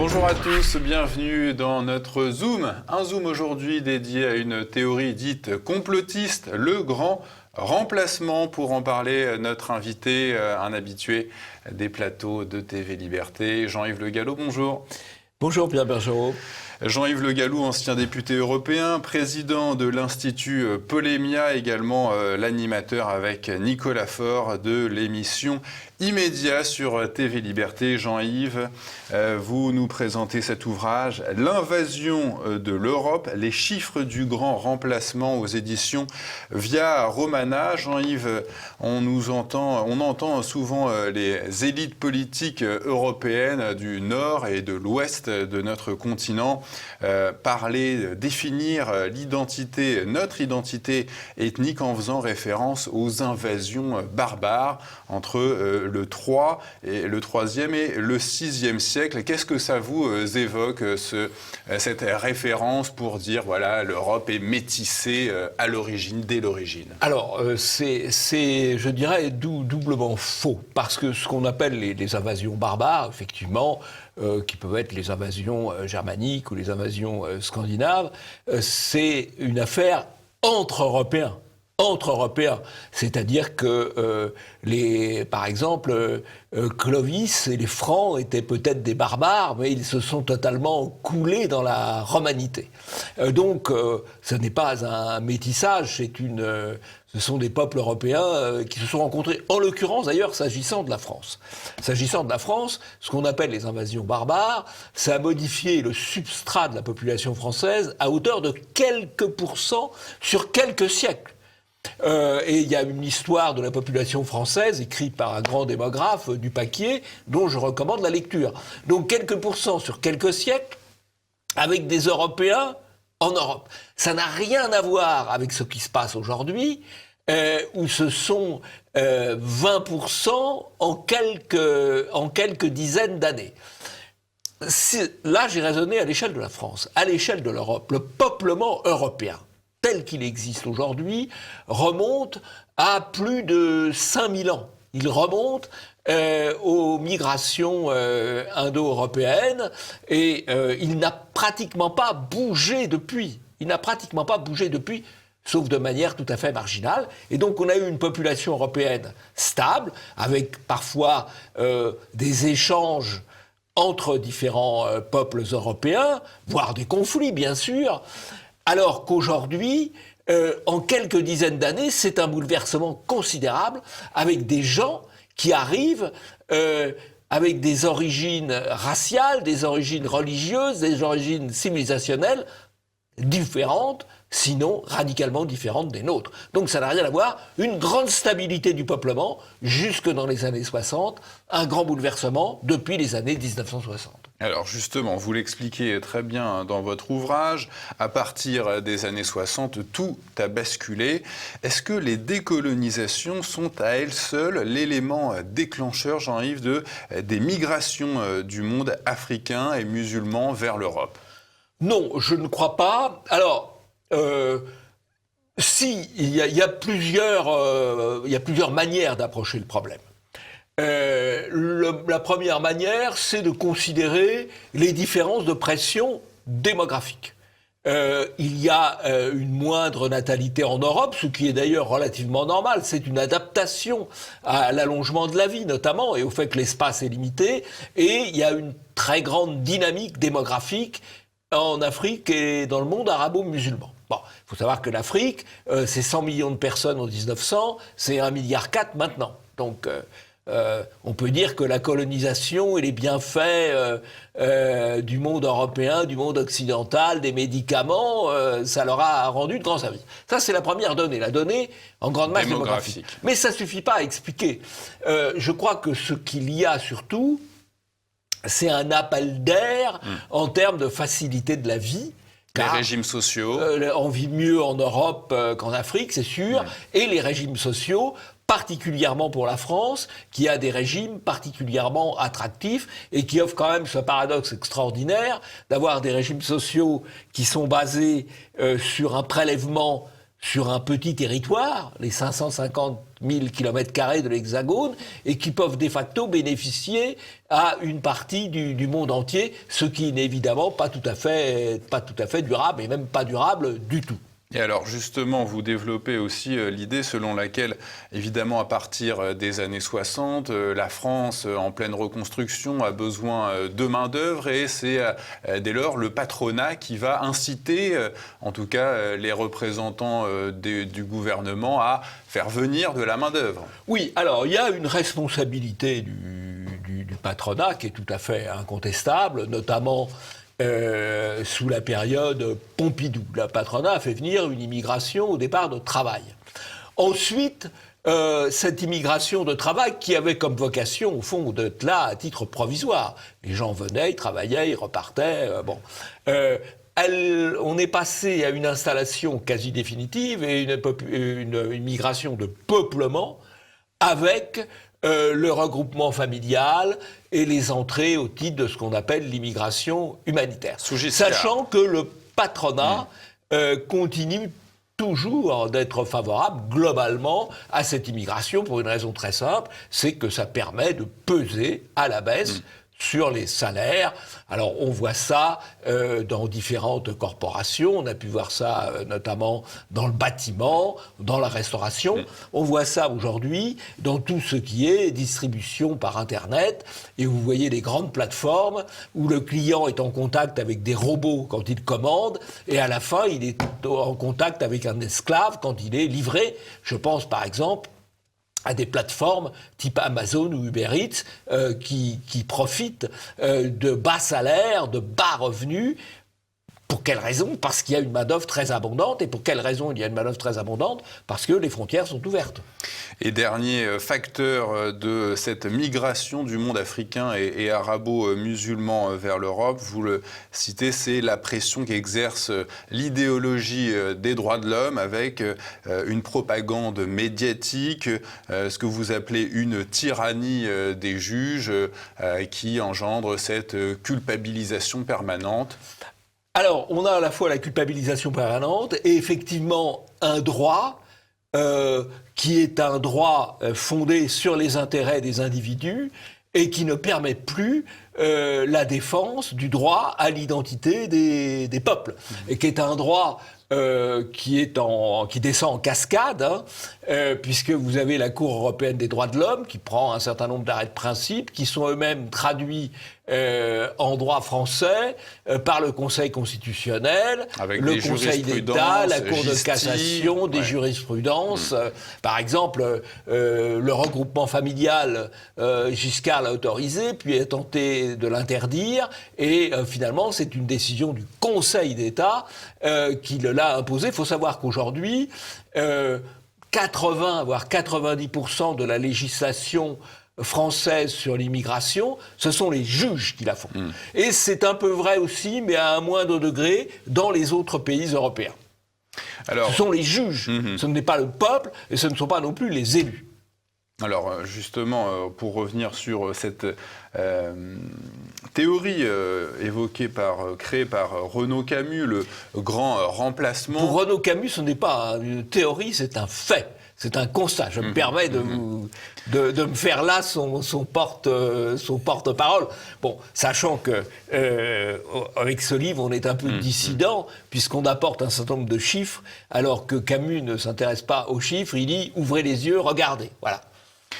Bonjour à tous, bienvenue dans notre Zoom. Un Zoom aujourd'hui dédié à une théorie dite complotiste, le grand remplacement. Pour en parler, notre invité, un habitué des plateaux de TV Liberté, Jean-Yves Le Gallou, bonjour. Bonjour Pierre Bergerot. Jean-Yves Le Gallou, ancien député européen, président de l'Institut Polémia, également l'animateur avec Nicolas Faure de l'émission Immédiat sur TV Liberté. Jean-Yves, vous nous présentez cet ouvrage, L'invasion de l'Europe, les chiffres du grand remplacement aux éditions Via Romana. Jean-Yves, on entend souvent les élites politiques européennes du nord et de l'ouest de notre continent parler, définir l'identité, notre identité ethnique en faisant référence aux invasions barbares entre le 3 et le 3e et le 6e siècle. Qu'est-ce que ça vous évoque, cette référence pour dire, voilà, l'Europe est métissée à l'origine, dès l'origine? Alors, c'est je dirais, doublement faux, parce que ce qu'on appelle les invasions barbares, effectivement, qui peuvent être les invasions germaniques ou les invasions scandinaves, c'est une affaire entre Européens. Entre Européens, c'est-à-dire que par exemple, Clovis et les Francs étaient peut-être des barbares, mais ils se sont totalement coulés dans la romanité. Donc, ce n'est pas un métissage, ce sont des peuples européens qui se sont rencontrés, en l'occurrence d'ailleurs s'agissant de la France. S'agissant de la France, ce qu'on appelle les invasions barbares, ça a modifié le substrat de la population française à hauteur de quelques pourcents sur quelques siècles. Et il y a une histoire de la population française écrite par un grand démographe, Dupaquier, dont je recommande la lecture. Donc quelques pourcents sur quelques siècles, avec des Européens en Europe. Ça n'a rien à voir avec ce qui se passe aujourd'hui, où ce sont 20% en quelques dizaines d'années. Là, j'ai raisonné à l'échelle de la France, à l'échelle de l'Europe. Le peuplement européen, tel qu'il existe aujourd'hui, remonte à plus de 5000 ans. Il remonte aux migrations indo-européennes et il n'a pratiquement pas bougé depuis. Sauf de manière tout à fait marginale. Et donc on a eu une population européenne stable, avec parfois des échanges entre différents peuples européens, voire des conflits bien sûr, alors qu'aujourd'hui, en quelques dizaines d'années, c'est un bouleversement considérable avec des gens qui arrivent avec des origines raciales, des origines religieuses, des origines civilisationnelles différentes, sinon radicalement différentes des nôtres. Donc ça n'a rien à voir. Une grande stabilité du peuplement jusque dans les années 60, un grand bouleversement depuis les années 1960. Alors justement, vous l'expliquez très bien dans votre ouvrage, à partir des années 60, tout a basculé. Est-ce que les décolonisations sont à elles seules l'élément déclencheur, Jean-Yves, des migrations du monde africain et musulman vers l'Europe? Non, je ne crois pas. Alors, il y a plusieurs manières d'approcher le problème. La première manière, c'est de considérer les différences de pression démographique. Il y a une moindre natalité en Europe, ce qui est d'ailleurs relativement normal. C'est une adaptation à l'allongement de la vie, notamment, et au fait que l'espace est limité. Et il y a une très grande dynamique démographique en Afrique et dans le monde arabo-musulman. Bon, il faut savoir que l'Afrique, c'est 100 millions de personnes en 1900, c'est 1,4 milliard maintenant. Donc, on peut dire que la colonisation et les bienfaits du monde européen, du monde occidental, des médicaments, ça leur a rendu de grands services. Ça, c'est la première donnée, la donnée en grande masse démographique. Mais ça ne suffit pas à expliquer. Je crois que ce qu'il y a surtout, c'est un appel d'air en termes de facilité de la vie. Les régimes sociaux. On vit mieux en Europe qu'en Afrique, c'est sûr. Et les régimes sociaux, particulièrement pour la France, qui a des régimes particulièrement attractifs et qui offre quand même ce paradoxe extraordinaire d'avoir des régimes sociaux qui sont basés sur un prélèvement sur un petit territoire, les 550 000 km² de l'Hexagone, et qui peuvent de facto bénéficier à une partie du monde entier, ce qui n'est évidemment pas tout à fait durable, et même pas durable du tout. Et alors justement, vous développez aussi l'idée selon laquelle, évidemment, à partir des années 60, la France, en pleine reconstruction, a besoin de main-d'œuvre et c'est dès lors le patronat qui va inciter, en tout cas, les représentants du gouvernement à faire venir de la main-d'œuvre. Oui, alors il y a une responsabilité du patronat qui est tout à fait incontestable, notamment sous la période Pompidou. Le patronat a fait venir une immigration au départ de travail. Ensuite, cette immigration de travail qui avait comme vocation, au fond, d'être là à titre provisoire. Les gens venaient, ils travaillaient, ils repartaient. On est passé à une installation quasi définitive et une immigration de peuplement avec le regroupement familial et les entrées au titre de ce qu'on appelle l'immigration humanitaire. Sachant que le patronat continue toujours d'être favorable globalement à cette immigration pour une raison très simple, c'est que ça permet de peser à la baisse sur les salaires. Alors on voit ça dans différentes corporations, on a pu voir ça notamment dans le bâtiment, dans la restauration, on voit ça aujourd'hui dans tout ce qui est distribution par Internet, et vous voyez les grandes plateformes où le client est en contact avec des robots quand il commande, et à la fin il est en contact avec un esclave quand il est livré. Je pense par exemple à des plateformes type Amazon ou Uber Eats qui profitent de bas salaires, de bas revenus. Pour quelle raison ? Parce qu'il y a une main-d'œuvre très abondante. Et pour quelle raison il y a une main-d'œuvre très abondante ? Parce que les frontières sont ouvertes. Et dernier facteur de cette migration du monde africain et arabo-musulman vers l'Europe, vous le citez, c'est la pression qu'exerce l'idéologie des droits de l'homme avec une propagande médiatique, ce que vous appelez une tyrannie des juges qui engendre cette culpabilisation permanente. Alors, on a à la fois la culpabilisation permanente et effectivement un droit qui est un droit fondé sur les intérêts des individus et qui ne permet plus la défense du droit à l'identité des peuples, et qui est un droit qui descend en cascade, puisque vous avez la Cour européenne des droits de l'homme qui prend un certain nombre d'arrêts de principe qui sont eux-mêmes traduits en droit français par le Conseil constitutionnel, avec le Conseil d'État, la Cour de cassation, des jurisprudences. Par exemple, le regroupement familial, Giscard l'a autorisé, puis a tenté de l'interdire, et finalement c'est une décision du Conseil d'État qui l'a imposé. Il faut savoir qu'aujourd'hui, 80 voire 90% de la législation française sur l'immigration, ce sont les juges qui la font. Et c'est un peu vrai aussi, mais à un moindre degré, dans les autres pays européens. Alors, ce sont les juges, ce n'est pas le peuple, et ce ne sont pas non plus les élus. Alors justement, pour revenir sur cette théorie créée par Renaud Camus, le grand remplacement... Pour Renaud Camus, ce n'est pas une théorie, c'est un fait. C'est un constat. Je me permets de me faire là son porte-parole. Bon, sachant que avec ce livre, on est un peu dissident, puisqu'on apporte un certain nombre de chiffres, alors que Camus ne s'intéresse pas aux chiffres. Il dit « ouvrez les yeux, regardez ». Voilà.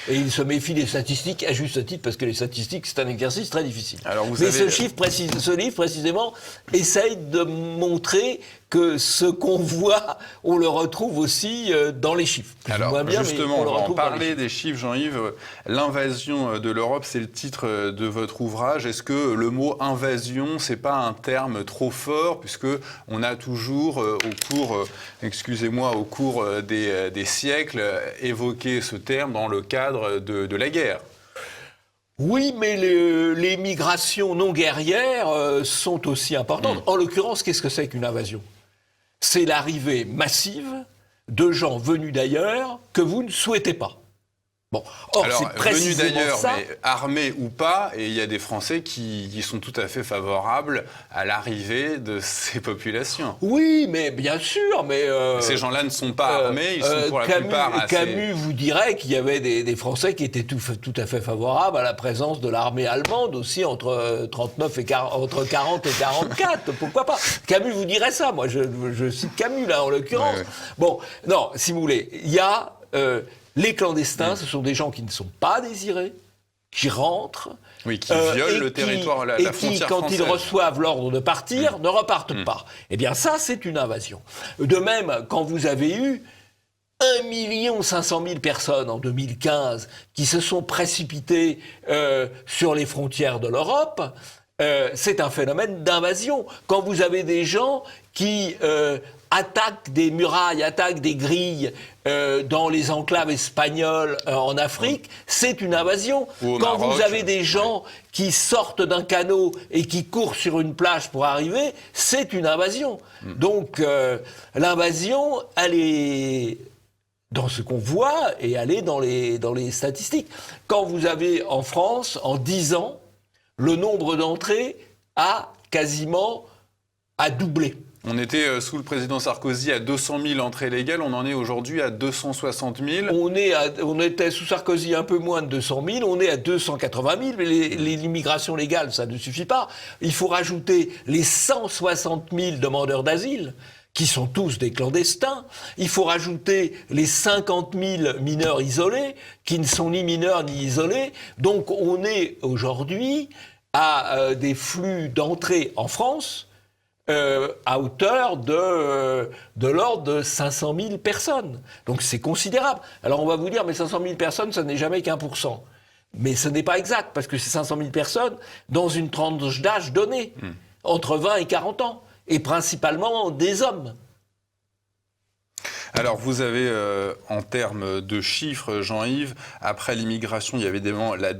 Et il se méfie des statistiques, à juste titre, parce que les statistiques, c'est un exercice très difficile. Mais ce livre, précisément, essaye de montrer que ce qu'on voit, on le retrouve aussi dans les chiffres. Alors, justement, on va en parler des chiffres, Jean-Yves. L'invasion de l'Europe, c'est le titre de votre ouvrage. Est-ce que le mot invasion, c'est pas un terme trop fort, puisque on a toujours, au cours des siècles, évoqué ce terme dans le cadre de la guerre? Oui, mais les migrations non guerrières sont aussi importantes. En l'occurrence, qu'est-ce que c'est qu'une invasion ? C'est l'arrivée massive de gens venus d'ailleurs que vous ne souhaitez pas. Bon, or Alors, c'est précisément venus d'ailleurs, ça. mais armés ou pas, et il y a des Français qui sont tout à fait favorables à l'arrivée de ces populations. Oui, mais bien sûr, mais... Ces gens-là ne sont pas armés, ils sont pour la plupart assez... Camus vous dirait qu'il y avait des Français qui étaient tout à fait favorables à la présence de l'armée allemande aussi entre 39 et entre 40 et 44. Pourquoi pas? Camus vous dirait ça. Moi, je cite Camus là en l'occurrence. Ouais. Bon, non, si vous voulez, il y a les clandestins. Ce sont des gens qui ne sont pas désirés, qui rentrent. Oui, qui violent le territoire, la frontière quand française. ils reçoivent l'ordre de partir, ne repartent pas. Eh bien ça, c'est une invasion. De même, quand vous avez eu 1 500 000 personnes en 2015 qui se sont précipitées sur les frontières de l'Europe, c'est un phénomène d'invasion. Quand vous avez des gens qui attaquent des murailles, attaquent des grilles dans les enclaves espagnoles en Afrique, c'est une invasion. Quand Maroc, vous avez des gens qui sortent d'un canot et qui courent sur une plage pour arriver, c'est une invasion. Donc l'invasion, elle est dans ce qu'on voit et elle est dans les statistiques. Quand vous avez en France, en 10 ans, le nombre d'entrées a quasiment doublé. On était sous le président Sarkozy à 200 000 entrées légales, on en est aujourd'hui à 260 000. On était sous Sarkozy un peu moins de 200 000, on est à 280 000, mais l'immigration légale, ça ne suffit pas. Il faut rajouter les 160 000 demandeurs d'asile, qui sont tous des clandestins. Il faut rajouter les 50 000 mineurs isolés, qui ne sont ni mineurs ni isolés. Donc on est aujourd'hui à des flux d'entrée en France à hauteur de l'ordre de 500 000 personnes. Donc c'est considérable. Alors on va vous dire, mais 500 000 personnes, ça n'est jamais qu'1%. Mais ce n'est pas exact, parce que c'est 500 000 personnes dans une tranche d'âge donnée, entre 20 et 40 ans, et principalement des hommes. Alors, vous avez, en termes de chiffres, Jean-Yves, après l'immigration, il y avait la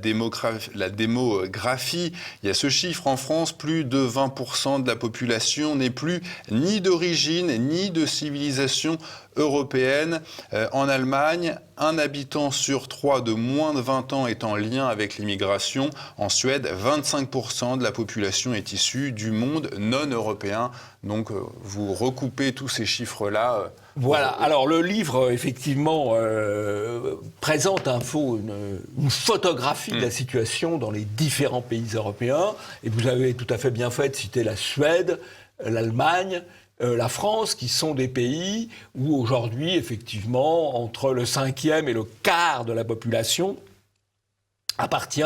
démographie. Il y a ce chiffre en France, plus de 20% de la population n'est plus ni d'origine, ni de civilisation européenne. En Allemagne, 1 habitant sur 3 de moins de 20 ans est en lien avec l'immigration. En Suède, 25% de la population est issue du monde non européen. Donc, vous recoupez tous ces chiffres-là. Voilà. Alors, le livre, effectivement, présente une photographie de la situation dans les différents pays européens. Et vous avez tout à fait bien fait de citer la Suède, l'Allemagne, la France, qui sont des pays où aujourd'hui, effectivement, entre le 5e et le quart de la population appartient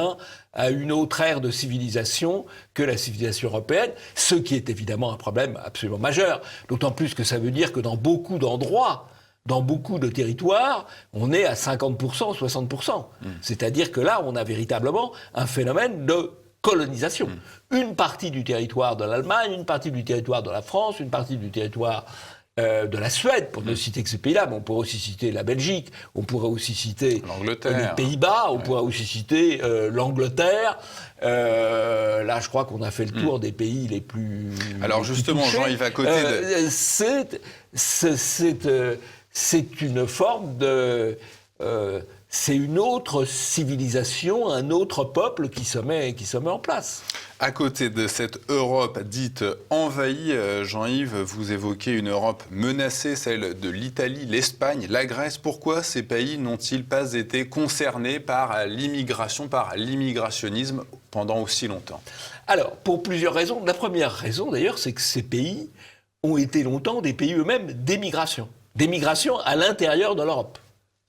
à une autre ère de civilisation que la civilisation européenne, ce qui est évidemment un problème absolument majeur. D'autant plus que ça veut dire que dans beaucoup d'endroits, dans beaucoup de territoires, on est à 50%, 60%. C'est-à-dire que là, on a véritablement un phénomène de colonisation. Une partie du territoire de l'Allemagne, une partie du territoire de la France, une partie du territoire de la Suède, pour ne citer que ces pays-là, mais on pourrait aussi citer la Belgique, on pourrait aussi citer les Pays-Bas, on pourrait aussi citer l'Angleterre. Là, je crois qu'on a fait le tour des pays les plus Alors les justement, plus touchés. Jean-Yves, à côté c'est une forme de... c'est une autre civilisation, un autre peuple qui se met en place. À côté de cette Europe dite envahie, Jean-Yves, vous évoquez une Europe menacée, celle de l'Italie, l'Espagne, la Grèce. Pourquoi ces pays n'ont-ils pas été concernés par l'immigration, par l'immigrationnisme pendant aussi longtemps? Alors, pour plusieurs raisons. La première raison, d'ailleurs, c'est que ces pays ont été longtemps des pays eux-mêmes d'émigration à l'intérieur de l'Europe.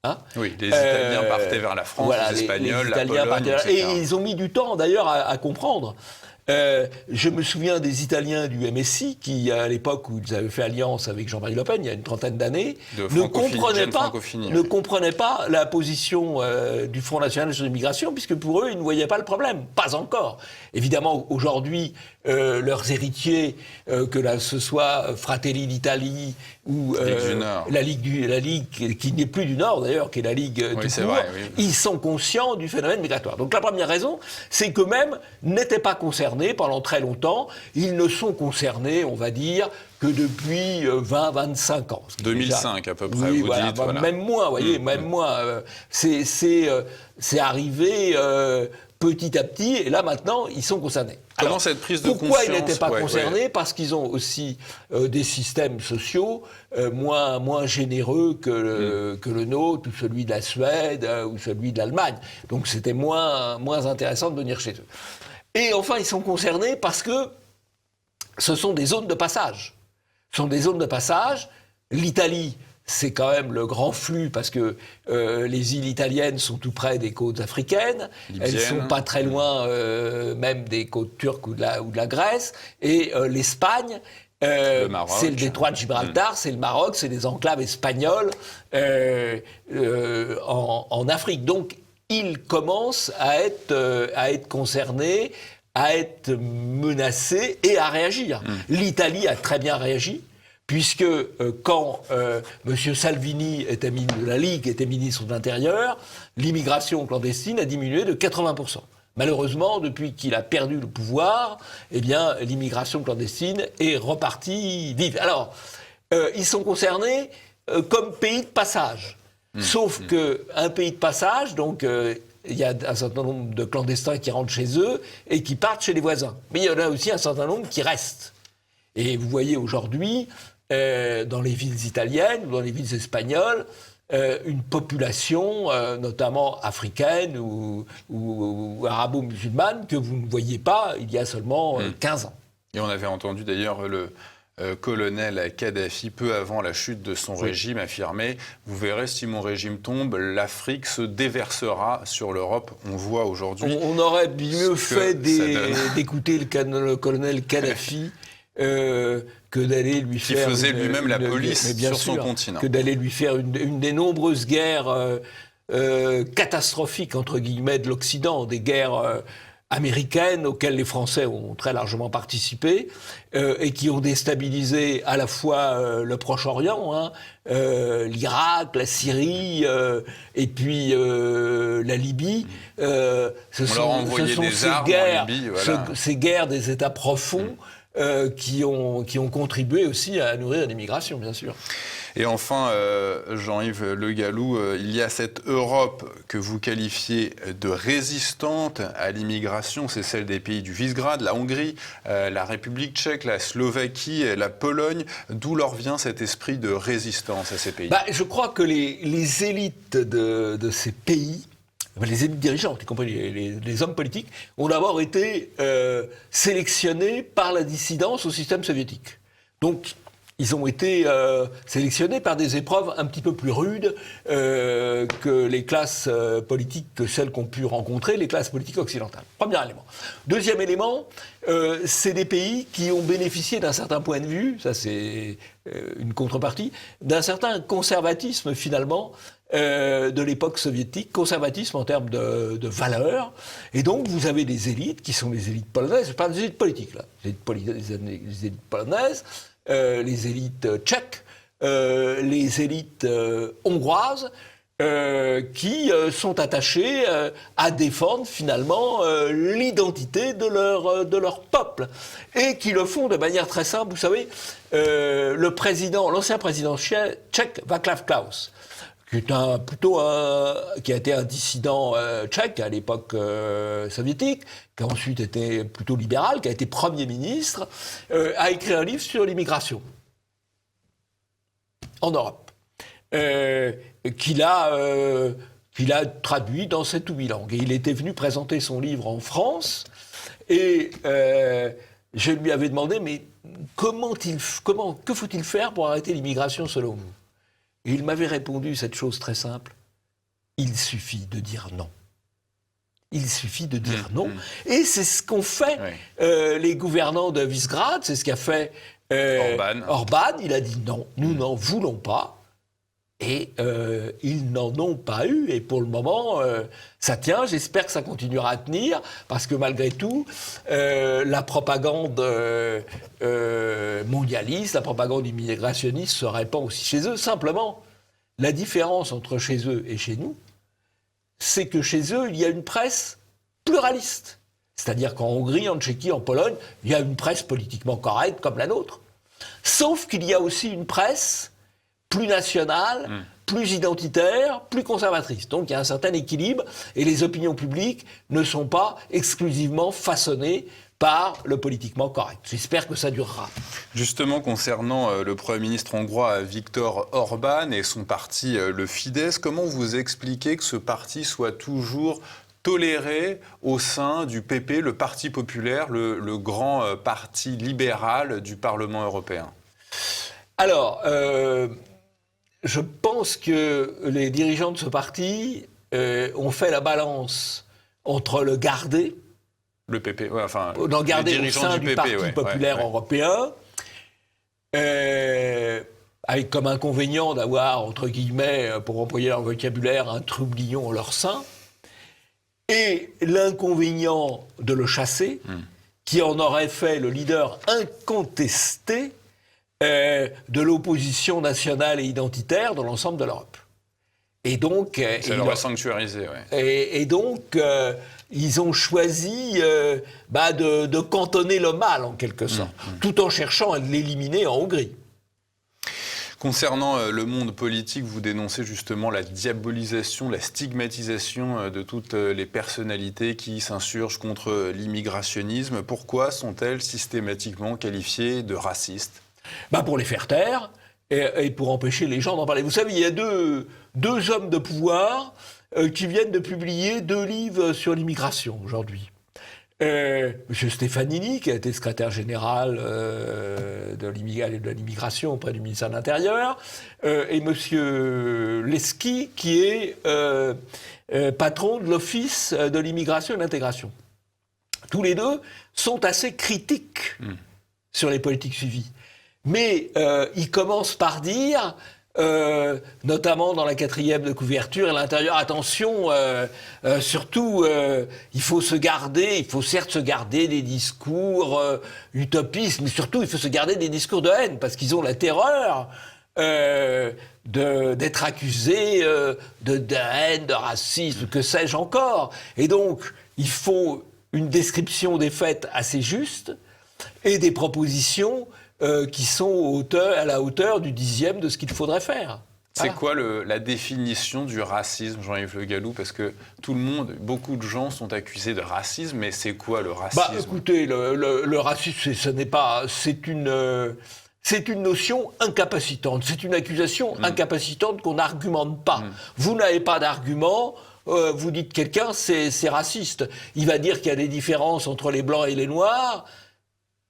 Hein? Oui, les Italiens partaient vers la France, les Espagnols, la Pologne, etc. Et ils ont mis du temps, d'ailleurs, à comprendre. Je me souviens des Italiens du MSI qui, à l'époque où ils avaient fait alliance avec Jean-Marie Le Pen, il y a une trentaine d'années, ne comprenaient pas la position du Front National sur l'immigration, puisque pour eux, ils ne voyaient pas le problème. Pas encore. Évidemment, aujourd'hui, leurs héritiers, ce soit Fratelli d'Italie ou la Ligue qui n'est plus du Nord d'ailleurs, qui est la Ligue tout court, ils sont conscients du phénomène migratoire. Donc la première raison, c'est qu'eux-mêmes n'étaient pas concernés pendant très longtemps. Ils ne sont concernés, on va dire, que depuis 20-25 ans. 2005 déjà, à peu près, oui, vous dites. Voilà. Même moins, vous voyez, même moins. C'est arrivé petit à petit, et là maintenant, ils sont concernés. Comment cette prise de conscience... Pourquoi ils n'étaient pas concernés ? Parce qu'ils ont aussi des systèmes sociaux moins généreux que le nôtre, ou celui de la Suède, ou celui de l'Allemagne. Donc c'était moins intéressant de venir chez eux. Et enfin, ils sont concernés parce que ce sont des zones de passage. Ce sont des zones de passage. L'Italie, c'est quand même le grand flux parce que les îles italiennes sont tout près des côtes africaines. Libyennes. Elles sont pas très loin même des côtes turques ou de la Grèce. Et l'Espagne, c'est le détroit de Gibraltar, c'est le Maroc, c'est les enclaves espagnoles en Afrique. Donc, ils commencent à être concernés, à être menacés et à réagir. L'Italie a très bien réagi, puisque quand M. Salvini était ministre de la Ligue, était ministre de l'Intérieur, l'immigration clandestine a diminué de 80%. Malheureusement, depuis qu'il a perdu le pouvoir, eh bien, l'immigration clandestine est repartie vive. Alors, ils sont concernés comme pays de passage. Sauf qu'un pays de passage, donc il y a un certain nombre de clandestins qui rentrent chez eux et qui partent chez les voisins. Mais il y en a aussi un certain nombre qui restent. Et vous voyez aujourd'hui, dans les villes italiennes ou dans les villes espagnoles, une population, notamment africaine ou arabo-musulmane, que vous ne voyiez pas il y a seulement 15 ans. Et on avait entendu d'ailleurs le colonel Kadhafi, peu avant la chute de son régime, affirmer « Vous verrez, si mon régime tombe, l'Afrique se déversera sur l'Europe. » On voit aujourd'hui... On aurait mieux fait d'écouter le colonel Kadhafi que d'aller lui faire... Qui faisait lui-même la police sur son continent. Que d'aller lui faire une des nombreuses guerres catastrophiques, entre guillemets, de l'Occident, des guerres... américaines auxquelles les Français ont très largement participé et qui ont déstabilisé à la fois le Proche-Orient, l'Irak, la Syrie et puis la Libye. Ce sont ces guerres des États profonds qui ont contribué aussi à nourrir l'immigration, bien sûr. Et enfin, Jean-Yves Le Gallou, il y a cette Europe que vous qualifiez de résistante à l'immigration, c'est celle des pays du Visegrad, la Hongrie, la République tchèque, la Slovaquie, la Pologne. D'où leur vient cet esprit de résistance à ces pays ? Je crois que les élites de ces pays, les élites dirigeantes, y compris les hommes politiques, ont d'abord été sélectionnés par la dissidence au système soviétique. Donc, ils ont été sélectionnés par des épreuves un petit peu plus rudes que les classes politiques, que celles qu'ont pu rencontrer les classes politiques occidentales. Premier élément. Deuxième élément, c'est des pays qui ont bénéficié d'un certain point de vue, ça c'est une contrepartie, d'un certain conservatisme finalement de l'époque soviétique, conservatisme en termes de valeurs. Et donc vous avez des élites qui sont les élites polonaises, je parle des élites politiques là, les élites polonaises, les élites tchèques, les élites hongroises, qui sont attachées à défendre finalement l'identité de leur peuple et qui le font de manière très simple. Vous savez, l'ancien président tchèque Václav Klaus, qui a été un dissident tchèque à l'époque soviétique, qui a ensuite été plutôt libéral, qui a été Premier ministre, a écrit un livre sur l'immigration en Europe, qu'il a traduit dans 7 ou 8 langues. Et il était venu présenter son livre en France, et je lui avais demandé, mais que faut-il faire pour arrêter l'immigration selon vous ? Et il m'avait répondu cette chose très simple, il suffit de dire non. Il suffit de dire non. Et c'est ce qu'ont fait les gouvernants de Visegrad, c'est ce qu'a fait Orban. Il a dit non, nous n'en voulons pas. Et ils n'en ont pas eu. Et pour le moment, ça tient. J'espère que ça continuera à tenir. Parce que malgré tout, la propagande mondialiste, la propagande immigrationniste se répand aussi chez eux. Simplement, la différence entre chez eux et chez nous, c'est que chez eux, il y a une presse pluraliste. C'est-à-dire qu'en Hongrie, en Tchéquie, en Pologne, il y a une presse politiquement correcte comme la nôtre. Sauf qu'il y a aussi une presse plus nationale, plus identitaire, plus conservatrice. Donc il y a un certain équilibre et les opinions publiques ne sont pas exclusivement façonnées par le politiquement correct. J'espère que ça durera. Justement, concernant le Premier ministre hongrois Viktor Orban et son parti, le Fidesz, comment vous expliquez que ce parti soit toujours toléré au sein du PP, le Parti populaire, le grand parti libéral du Parlement européen? Alors, je pense que les dirigeants de ce parti ont fait la balance entre le garder, le PP, d'en garder au sein du PP, Parti populaire européen, avec comme inconvénient d'avoir, entre guillemets, pour employer leur vocabulaire, un trublion en leur sein, et l'inconvénient de le chasser, qui en aurait fait le leader incontesté de l'opposition nationale et identitaire dans l'ensemble de l'Europe. Et donc, ça l'aurait sanctuarisé, et donc, ils ont choisi de cantonner le mal, en quelque sorte, tout en cherchant à l'éliminer en Hongrie. Concernant le monde politique, vous dénoncez justement la diabolisation, la stigmatisation de toutes les personnalités qui s'insurgent contre l'immigrationnisme. Pourquoi sont-elles systématiquement qualifiées de racistes ? Pour les faire taire et pour empêcher les gens d'en parler. Vous savez, il y a deux hommes de pouvoir qui viennent de publier 2 livres sur l'immigration aujourd'hui. Monsieur Stefanini, qui a été secrétaire général de l'immigration auprès du ministère de l'Intérieur, et Monsieur Leski, qui est patron de l'Office de l'immigration et de l'intégration. Tous les deux sont assez critiques sur les politiques suivies. Mais ils commencent par dire, notamment dans la 4e de couverture et l'intérieur, attention, surtout, il faut certes se garder des discours utopistes, mais surtout, il faut se garder des discours de haine, parce qu'ils ont la terreur d'être accusés de haine, de racisme, que sais-je encore. Et donc, il faut une description des faits assez juste et des propositions qui sont à la hauteur du 10e de ce qu'il faudrait faire. C'est quoi la définition du racisme, Jean-Yves Le Gallou? Parce que beaucoup de gens sont accusés de racisme, mais c'est quoi le racisme? Écoutez, le racisme, c'est une notion incapacitante. C'est une accusation incapacitante qu'on n'argumente pas. Vous n'avez pas d'argument. Vous dites quelqu'un, c'est raciste. Il va dire qu'il y a des différences entre les blancs et les noirs,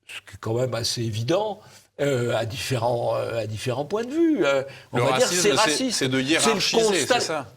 ce qui est quand même assez évident, à différents points de vue. On va dire que c'est raciste. C'est de hiérarchiser, c'est ça?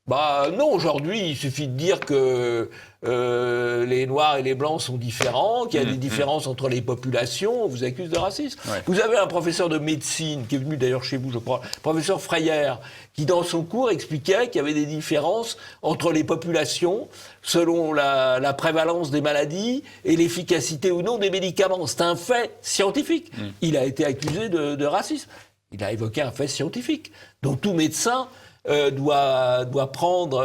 Non, aujourd'hui, il suffit de dire que les Noirs et les Blancs sont différents, qu'il y a des différences entre les populations, on vous accuse de racisme. Ouais. Vous avez un professeur de médecine, qui est venu d'ailleurs chez vous, je crois, professeur Freyer, qui dans son cours expliquait qu'il y avait des différences entre les populations selon la prévalence des maladies et l'efficacité ou non des médicaments. C'est un fait scientifique. Il a été accusé de racisme. Il a évoqué un fait scientifique. Donc tout médecin doit prendre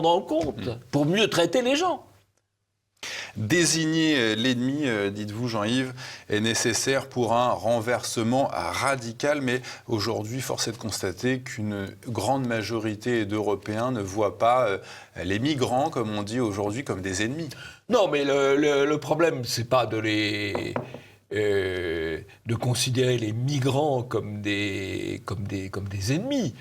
en compte pour mieux traiter les gens. Désigner l'ennemi, dites-vous Jean-Yves, est nécessaire pour un renversement radical, mais aujourd'hui, force est de constater qu'une grande majorité d'Européens ne voient pas les migrants, comme on dit aujourd'hui, comme des ennemis. Non, mais le problème, c'est pas de considérer les migrants comme des ennemis.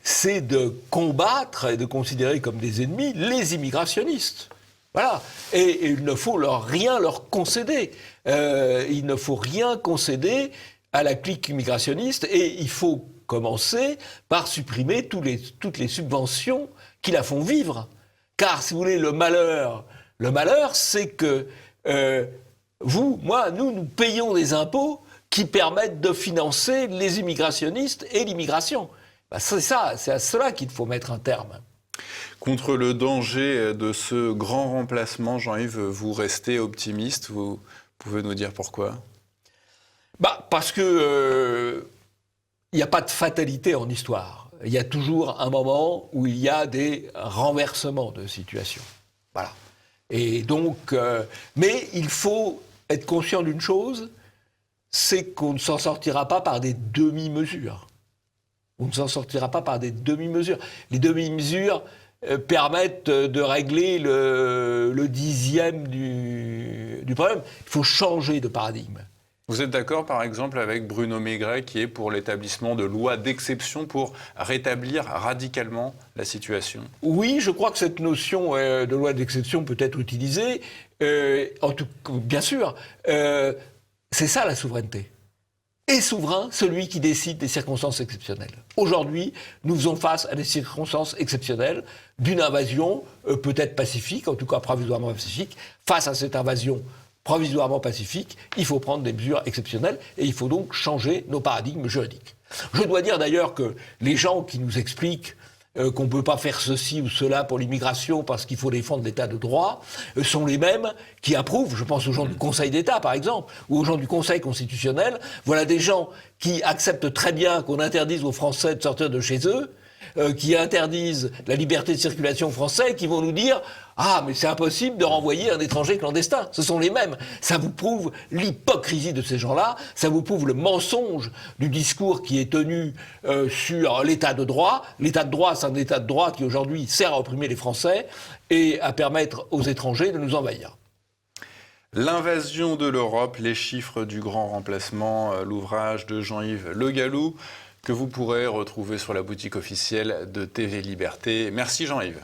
C'est de combattre et de considérer comme des ennemis les immigrationnistes. Voilà. Et il ne faut rien leur concéder. Il ne faut rien concéder à la clique immigrationniste et il faut commencer par supprimer toutes les subventions qui la font vivre. Car, si vous voulez, le malheur, c'est que nous payons des impôts qui permettent de financer les immigrationnistes et l'immigration. C'est à cela qu'il faut mettre un terme. Contre le danger de ce grand remplacement, Jean-Yves, vous restez optimiste. Vous pouvez nous dire pourquoi? Parce que il n'y a pas de fatalité en histoire. Il y a toujours un moment où il y a des renversements de situation. Voilà. Et donc, mais il faut être conscient d'une chose, c'est qu'on ne s'en sortira pas par des demi-mesures. On ne s'en sortira pas par des demi-mesures. Les demi-mesures permettent de régler le dixième du problème. Il faut changer de paradigme. Vous êtes d'accord, par exemple, avec Bruno Maigret, qui est pour l'établissement de lois d'exception pour rétablir radicalement la situation? Oui, je crois que cette notion de loi d'exception peut être utilisée. En tout, bien sûr, c'est ça la souveraineté. Est souverain celui qui décide des circonstances exceptionnelles. Aujourd'hui, nous faisons face à des circonstances exceptionnelles d'une invasion peut-être pacifique, en tout cas provisoirement pacifique. Face à cette invasion provisoirement pacifique, il faut prendre des mesures exceptionnelles et il faut donc changer nos paradigmes juridiques. Je dois dire d'ailleurs que les gens qui nous expliquent qu'on ne peut pas faire ceci ou cela pour l'immigration parce qu'il faut défendre l'état de droit, sont les mêmes qui approuvent, je pense aux gens du Conseil d'État par exemple, ou aux gens du Conseil constitutionnel, voilà des gens qui acceptent très bien qu'on interdise aux Français de sortir de chez eux, qui interdisent la liberté de circulation aux Français, qui vont nous dire « Ah, mais c'est impossible de renvoyer un étranger clandestin ». Ce sont les mêmes. Ça vous prouve l'hypocrisie de ces gens-là, ça vous prouve le mensonge du discours qui est tenu sur l'état de droit. L'état de droit, c'est un état de droit qui aujourd'hui sert à opprimer les Français et à permettre aux étrangers de nous envahir. L'invasion de l'Europe, les chiffres du grand remplacement, l'ouvrage de Jean-Yves Le Gallou, que vous pourrez retrouver sur la boutique officielle de TV Liberté. Merci Jean-Yves.